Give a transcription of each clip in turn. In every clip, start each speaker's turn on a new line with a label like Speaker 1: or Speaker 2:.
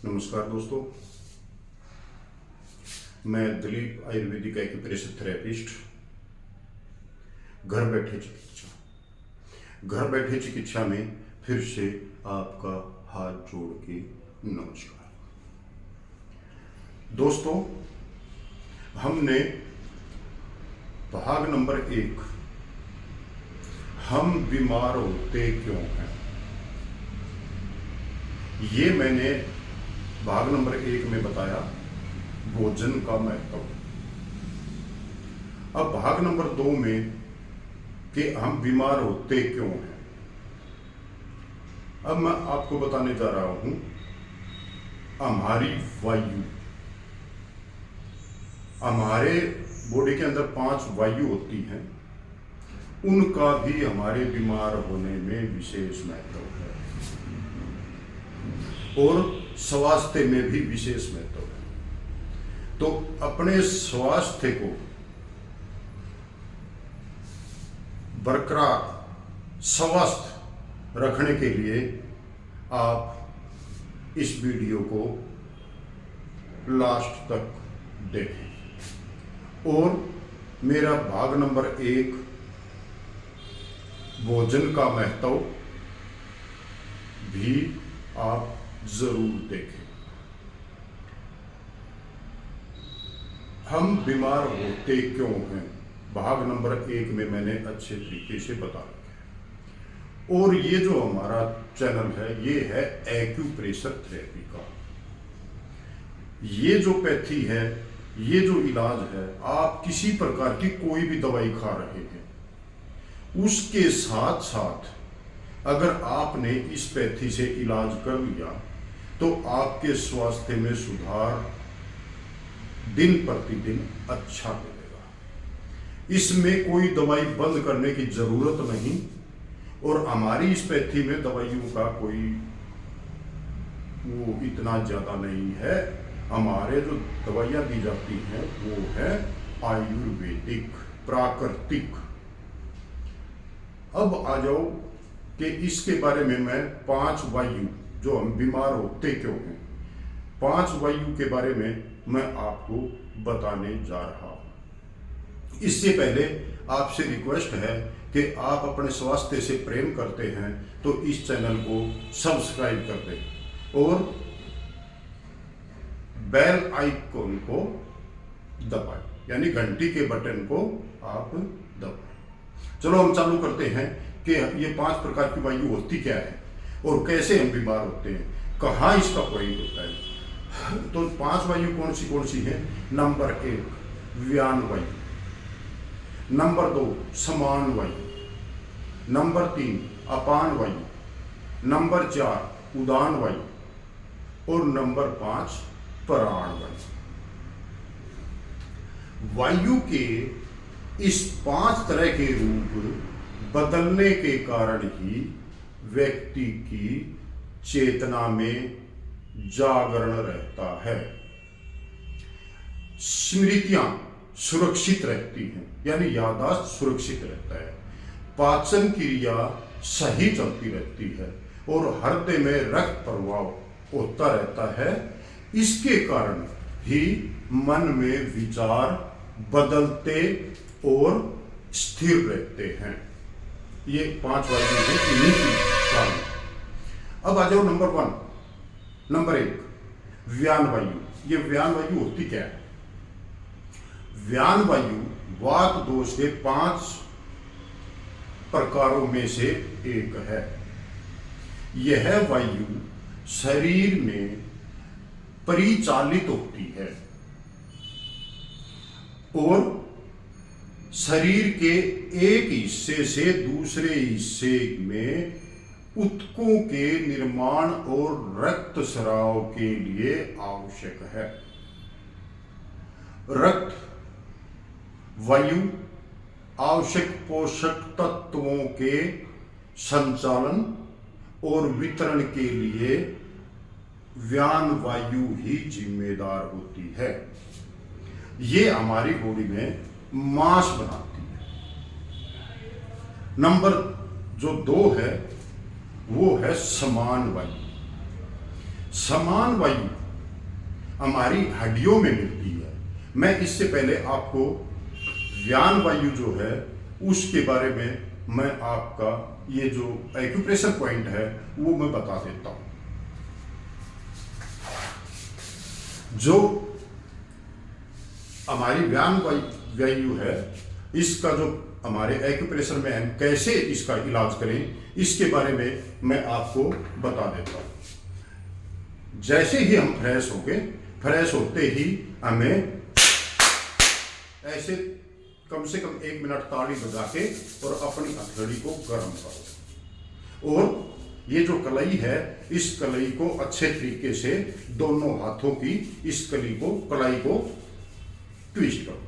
Speaker 1: नमस्कार दोस्तों, मैं दिलीप आयुर्वेदिक एक्यूप्रेशर थेरेपिस्ट। घर बैठे चिकित्सा में फिर से आपका हाथ जोड़ के नमस्कार। दोस्तों, हमने भाग नंबर 1 हम बीमार होते क्यों हैं, ये मैंने भाग नंबर 1 में बताया भोजन का महत्व। अब भाग नंबर 2 में कि हम बीमार होते क्यों हैं, अब मैं आपको बताने जा रहा हूं हमारी वायु। हमारे बॉडी के अंदर 5 वायु होती हैं, उनका भी हमारे बीमार होने में विशेष महत्व है और स्वास्थ्य में भी विशेष महत्व है। तो अपने स्वास्थ्य को बरकरार स्वस्थ रखने के लिए आप इस वीडियो को लास्ट तक देखें और मेरा भाग नंबर 1 भोजन का महत्व भी आप जरूर देखें। हम बीमार होते क्यों हैं, भाग नंबर 1 में मैंने अच्छे तरीके से बता रखा है। और ये जो हमारा चैनल है, ये है एक्यूप्रेशर थेरेपी का। ये जो पैथी है, ये जो इलाज है, आप किसी प्रकार की कोई भी दवाई खा रहे हैं, उसके साथ साथ अगर आपने इस पैथी से इलाज कर लिया तो आपके स्वास्थ्य में सुधार दिन प्रतिदिन अच्छा मिलेगा। इसमें कोई दवाई बंद करने की जरूरत नहीं और हमारी इस पैथी में दवाइयों का कोई वो इतना ज्यादा नहीं है। हमारे जो दवाइयां दी जाती हैं वो है आयुर्वेदिक, प्राकृतिक। अब आ जाओ कि इसके बारे में मैं 5 वायु जो हम बीमार होते क्यों हैं, 5 वायु के बारे में मैं आपको बताने जा रहा हूं। इससे पहले आपसे रिक्वेस्ट है कि आप अपने स्वास्थ्य से प्रेम करते हैं तो इस चैनल को सब्सक्राइब कर दें और बेल आइकन को दबाएं, यानी घंटी के बटन को आप दबाएं। चलो हम चालू करते हैं कि ये 5 प्रकार की वायु होती क्या है और कैसे हम बीमार होते हैं, कहाँ इसका प्रयोग होता है। तो 5 वायु कौन सी है। नंबर 1 व्यान वायु, नंबर 2 समान वायु, नंबर 3 अपान वायु, नंबर 4 उदान वायु और नंबर 5 प्राण वायु। वायु के इस 5 तरह के रूप बदलने के कारण ही व्यक्ति की चेतना में जागरण रहता है, स्मृतियां सुरक्षित रहती हैं, यानी याददाश्त सुरक्षित रहता है, पाचन क्रिया सही चलती रहती है और हृदय में रक्त प्रवाह होता रहता है। इसके कारण ही मन में विचार बदलते और स्थिर रहते हैं। ये 5 वायु है इन्हीं की कारण। अब आ जाओ नंबर 1 व्यान वायु। ये व्यान वायु होती क्या है। व्यान वायु वात दोष के 5 प्रकारों में से एक है। यह वायु शरीर में परिचालित होती है और शरीर के एक हिस्से से दूसरे हिस्से में ऊतकों के निर्माण और रक्त स्राव के लिए आवश्यक है। रक्त वायु आवश्यक पोषक तत्वों के संचालन और वितरण के लिए व्यान वायु ही जिम्मेदार होती है। ये हमारी बॉडी में मांस बनाती है। नंबर जो 2 है वो है समान वायु। समान वायु हमारी हड्डियों में मिलती है। मैं इससे पहले आपको व्यान वायु जो है उसके बारे में मैं आपका ये जो एक्यूप्रेशर पॉइंट है वो मैं बता देता हूं। जो हमारी व्यान वायु है, इसका जो हमारे एक्यूप्रेशर में हम कैसे इसका इलाज करें इसके बारे में मैं आपको बता देता हूं। जैसे ही हम फ्रेश होते ही हमें ऐसे कम से कम 1 मिनट ताली बजा के और अपनी हथेली को गर्म करो, और ये जो कलाई है इस कलाई को अच्छे तरीके से दोनों हाथों की इस कलाई को ट्विस्ट करो।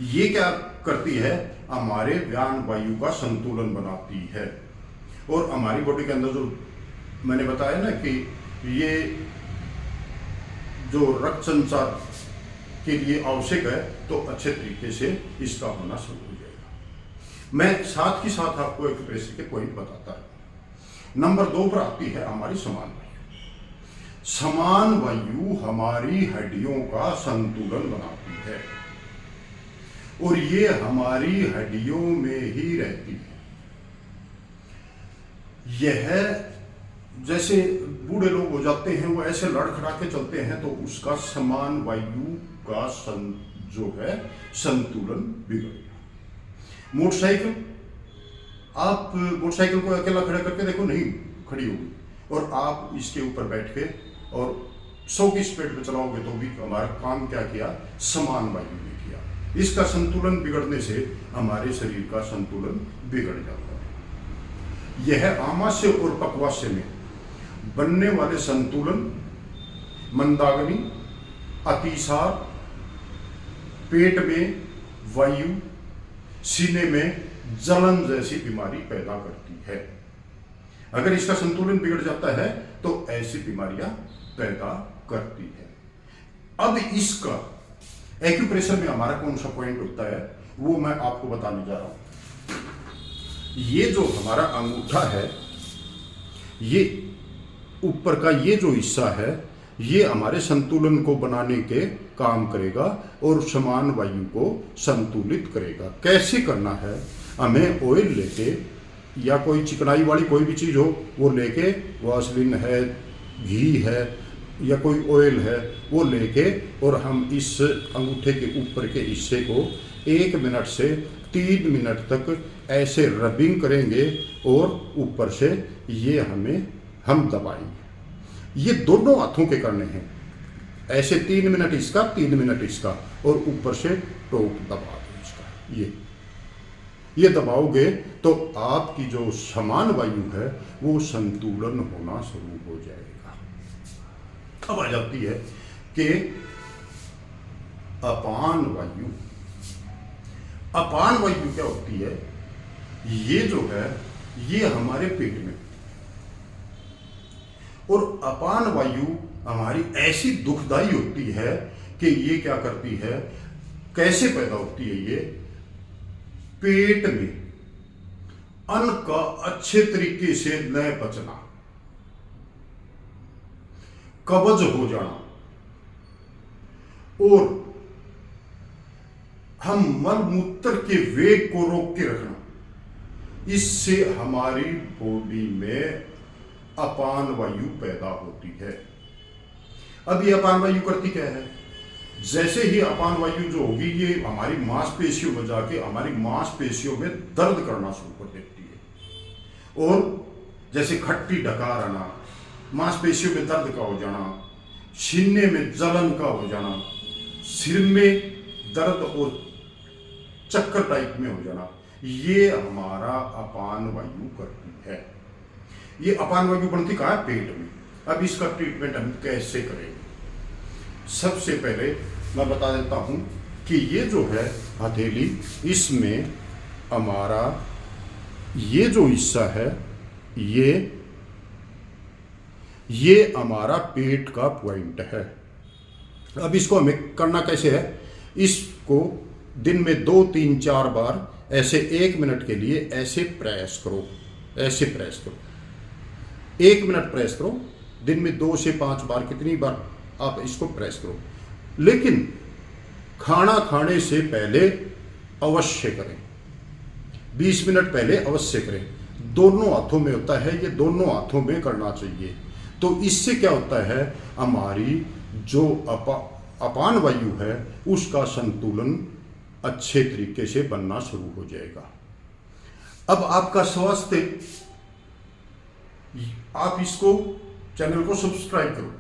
Speaker 1: ये क्या करती है, हमारे व्यान वायु का संतुलन बनाती है, और हमारी बॉडी के अंदर जो मैंने बताया ना कि ये जो रक्त संचार के लिए आवश्यक है, तो अच्छे तरीके से इसका होना शुरू हो जाएगा। मैं साथ ही साथ आपको एक्यूप्रेशर के पॉइंट बताता हूं। नंबर 2 पर आती है हमारी समान वायु। समान वायु हमारी हड्डियों का संतुलन बनाती है, और ये हमारी हड्डियों में ही रहती है। यह जैसे बूढ़े लोग हो जाते हैं, वो ऐसे लड़खड़ा के चलते हैं, तो उसका समान वायु का जो है संतुलन बिगड़ेगा। मोटरसाइकिल, आप मोटरसाइकिल को अकेला खड़ा करके देखो, नहीं खड़ी होगी, और आप इसके ऊपर बैठ के और 100 की स्पीड पे चलाओगे तो भी हमारा काम क्या किया, समान वायु ने किया। इसका संतुलन बिगड़ने से हमारे शरीर का संतुलन बिगड़ जाता है। यह आमाशय और पक्वाशय में बनने वाले संतुलन, मंदाग्नि, अतिसार, पेट में वायु, सीने में जलन जैसी बीमारी पैदा करती है। अगर इसका संतुलन बिगड़ जाता है तो ऐसी बीमारियां पैदा करती है। अब इसका एक्यूप्रेशर में हमारा कौन सा पॉइंट होता है वो मैं आपको बताने जा रहा हूं। ये जो हमारा अंगूठा है, ये ऊपर का ये जो हिस्सा है, ये हमारे संतुलन को बनाने के काम करेगा और समान वायु को संतुलित करेगा। कैसे करना है, हमें ऑयल लेके या कोई चिकनाई वाली कोई भी चीज़ हो वो लेके, वासलिन है, घी है या कोई ऑयल है वो लेके, और हम इस अंगूठे के ऊपर के हिस्से को 1 मिनट से 3 मिनट तक ऐसे रबिंग करेंगे और ऊपर से ये हम दबाएंगे। ये दोनों हाथों के करने हैं, ऐसे 3 मिनट इसका 3 मिनट इसका, और ऊपर से टोक दबा दो इसका। ये दबाओगे तो आपकी जो समान वायु है वो संतुलन होना शुरू हो जाएगा। अब आ जाती है कि अपान वायु। अपान वायु क्या होती है, ये जो है ये हमारे पेट में, और अपान वायु हमारी ऐसी दुखदाई होती है कि ये क्या करती है, कैसे पैदा होती है, ये पेट में अन्न का अच्छे तरीके से न पचना, कब्ज हो जाना, और हम मल मूत्र के वेग को रोक के रखना, इससे हमारी बॉडी में अपान वायु पैदा होती है। अब ये अपान वायु करती क्या है, जैसे ही अपान वायु जो होगी ये हमारी मांसपेशियों में जाके हमारी मांसपेशियों में दर्द करना शुरू कर देती है, और जैसे खट्टी डकार आना, मांसपेशियों में दर्द का हो जाना, सीने में जलन का हो जाना, सिर में दर्द और चक्कर टाइप में हो जाना, ये हमारा अपान वायु करती है। ये अपान वायु बनती कहाँ है, पेट में। अब इसका ट्रीटमेंट हम कैसे करेंगे, सबसे पहले मैं बता देता हूं कि ये जो है हथेली, इसमें हमारा ये जो हिस्सा है ये हमारा पेट का पॉइंट है। अब इसको हमें करना कैसे है, इसको दिन में 2, 3, 4 बार ऐसे 1 मिनट के लिए ऐसे प्रेस करो, ऐसे प्रेस करो, 1 मिनट प्रेस करो, दिन में 2 से 5 बार, कितनी बार आप इसको प्रेस करो, लेकिन खाना खाने से पहले अवश्य करें, 20 मिनट पहले अवश्य करें। दोनों हाथों में होता है, ये दोनों हाथों में करना चाहिए। तो इससे क्या होता है, हमारी जो अपान वायु है उसका संतुलन अच्छे तरीके से बनना शुरू हो जाएगा। अब आपका स्वास्थ्य, आप इसको चैनल को सब्सक्राइब करो।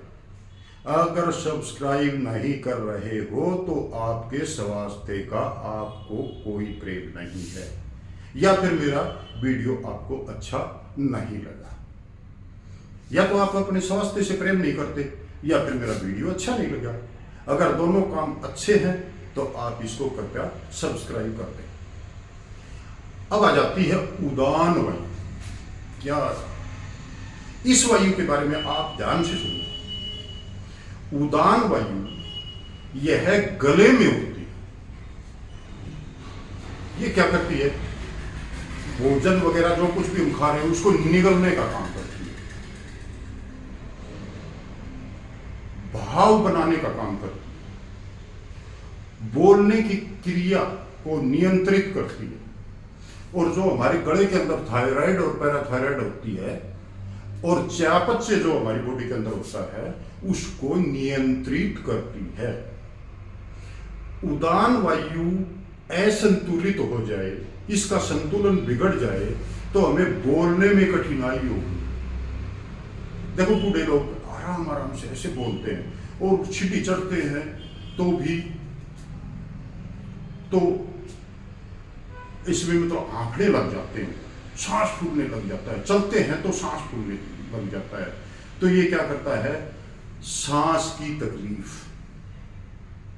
Speaker 1: अगर सब्सक्राइब नहीं कर रहे हो तो आपके स्वास्थ्य का आपको कोई प्रेम नहीं है, या फिर मेरा वीडियो आपको अच्छा नहीं लगा, या तो आप अपने स्वास्थ्य से प्रेम नहीं करते, या फिर मेरा वीडियो अच्छा नहीं लगा। अगर दोनों काम अच्छे हैं तो आप इसको कृपया सब्सक्राइब कर दें। अब आ जाती है उदान वायु। क्या इस वायु के बारे में आप ध्यान से सुनिए। उदान वायु यह गले में होती है। ये क्या करती है, भोजन वगैरह जो कुछ भी हम खा रहे हैं उसको निगलने का काम करती है, भाव बनाने का काम करती है, बोलने की क्रिया को नियंत्रित करती है, और जो हमारे गले के अंदर थायराइड और पैराथायराइड होती है और चयापचय जो हमारी बॉडी के अंदर होता है उसको नियंत्रित करती है। उदान वायु असंतुलित हो जाए, इसका संतुलन बिगड़ जाए तो हमें बोलने में कठिनाई होगी। देखो बूढ़े लोग आराम आराम से ऐसे बोलते हैं और छींटी चढ़ते हैं तो भी, तो इसमें मतलब आंकड़े लग जाते हैं, सांस फूलने लग जाता है, चलते हैं तो सांस फूलने लग जाता है। तो ये क्या करता है, सांस की तकलीफ,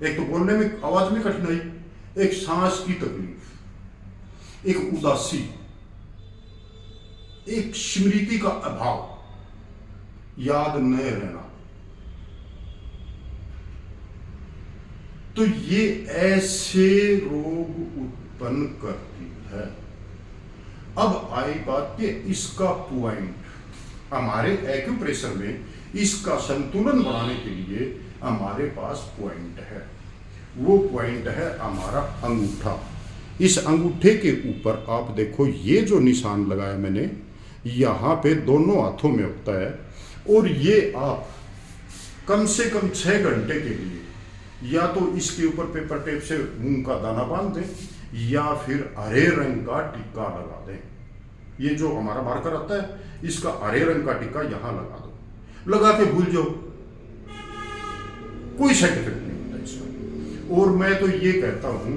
Speaker 1: एक तो बोलने में आवाज में कठिनाई, एक सांस की तकलीफ, एक उदासी, एक स्मृति का अभाव, याद न रहना। तो ये ऐसे रोग उत्पन्न करती है। अब आई बात कि इसका पॉइंट, हमारे एक्यूप्रेशर में इसका संतुलन बनाने के लिए हमारे पास पॉइंट है। वो पॉइंट है हमारा अंगूठा। इस अंगूठे के ऊपर आप देखो, ये जो निशान लगाया मैंने, यहाँ पे दोनों हाथों में होता है, और ये आप कम से कम 6 घंटे के लिए या तो इसके ऊपर पेपर टेप से मूंग का दाना बांध दें, या फिर हरे रंग का टिक्का लगा दें। ये जो हमारा मार्कर आता है, इसका हरे रंग का टिक्का यहां लगा दो, लगा के भूल जाओ, कोई साइड इफेक्ट नहीं होता इसका। और मैं तो ये कहता हूं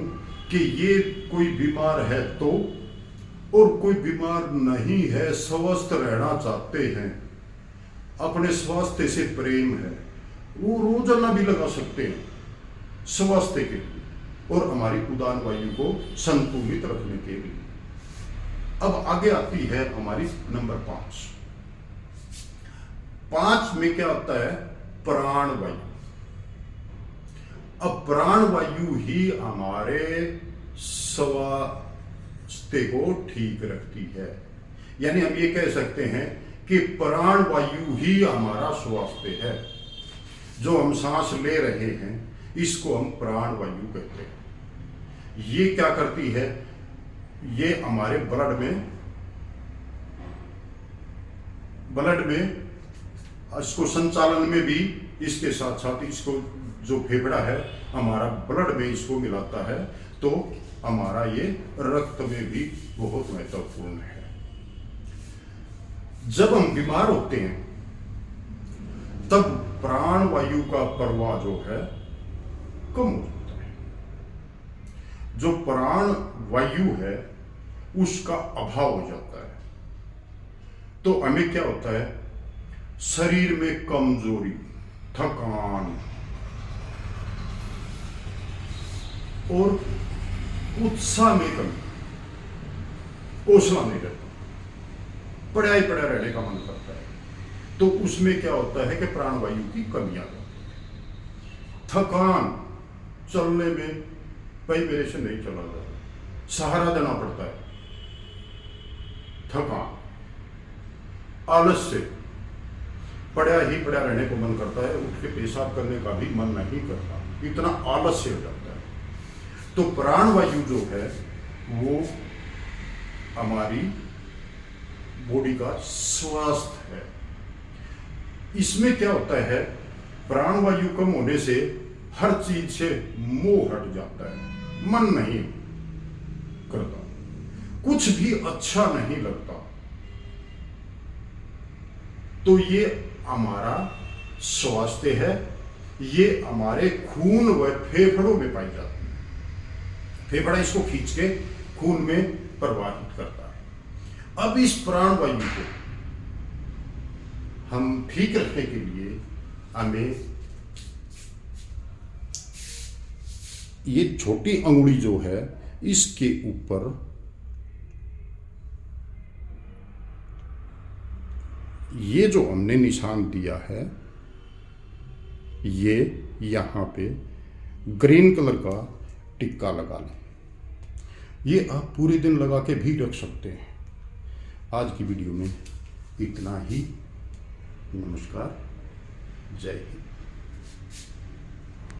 Speaker 1: कि ये कोई बीमार है तो, और कोई बीमार नहीं है, स्वस्थ रहना चाहते हैं, अपने स्वास्थ्य से प्रेम है, वो रोजाना भी लगा सकते हैं स्वास्थ्य के लिए और हमारी उदान वायु को संतुलित रखने के लिए। अब आगे आती है हमारी नंबर 5। 5 में क्या होता है, प्राण वायु। अब प्राण वायु ही हमारे स्वास्थ्य को ठीक रखती है, यानी हम ये कह सकते हैं कि प्राण वायु ही हमारा स्वास्थ्य है। जो हम सांस ले रहे हैं इसको हम प्राण वायु कहते हैं। ये क्या करती है, ये हमारे ब्लड में इसको संचालन में भी, इसके साथ साथ इसको जो फेफड़ा है हमारा ब्लड में इसको मिलाता है, तो हमारा ये रक्त में भी बहुत महत्वपूर्ण है। जब हम बीमार होते हैं तब प्राण वायु का प्रवाह जो है कम हो जाता है। जो प्राण वायु है उसका अभाव हो जाता है, तो हमें क्या होता है, शरीर में कमजोरी, थकान और उत्साह में कमी, हौसला नहीं रहता, पड़ा ही पड़ा रहने का मन करता है। तो उसमें क्या होता है कि प्राणवायु की कमी आ जाती है। थकान, चलने में भाई मेरे से नहीं चला जाता, सहारा देना पड़ता है। थकान, आलस्य, पड़ा ही पड़ा रहने को मन करता है, उठ के पेशाब करने का भी मन नहीं करता, इतना आलस्य हो जाता है। तो प्राणवायु जो है वो हमारी बॉडी का स्वास्थ्य है। इसमें क्या होता है, प्राणवायु कम होने से हर चीज से मोह हट जाता है, मन नहीं करता, कुछ भी अच्छा नहीं लगता। तो ये हमारा स्वास्थ्य है, ये हमारे खून व फेफड़ों में पाई जाती है। फेफड़ा इसको खींच के खून में प्रवाहित करता है। अब इस प्राणवायु को हम ठीक रखने के लिए हमें ये छोटी अंगुली जो है इसके ऊपर ये जो हमने निशान दिया है, ये यहाँ पे ग्रीन कलर का टिक्का लगा लें। ये आप पूरे दिन लगा के भी रख सकते हैं। आज की वीडियो में इतना ही। नमस्कार, जय हिंद।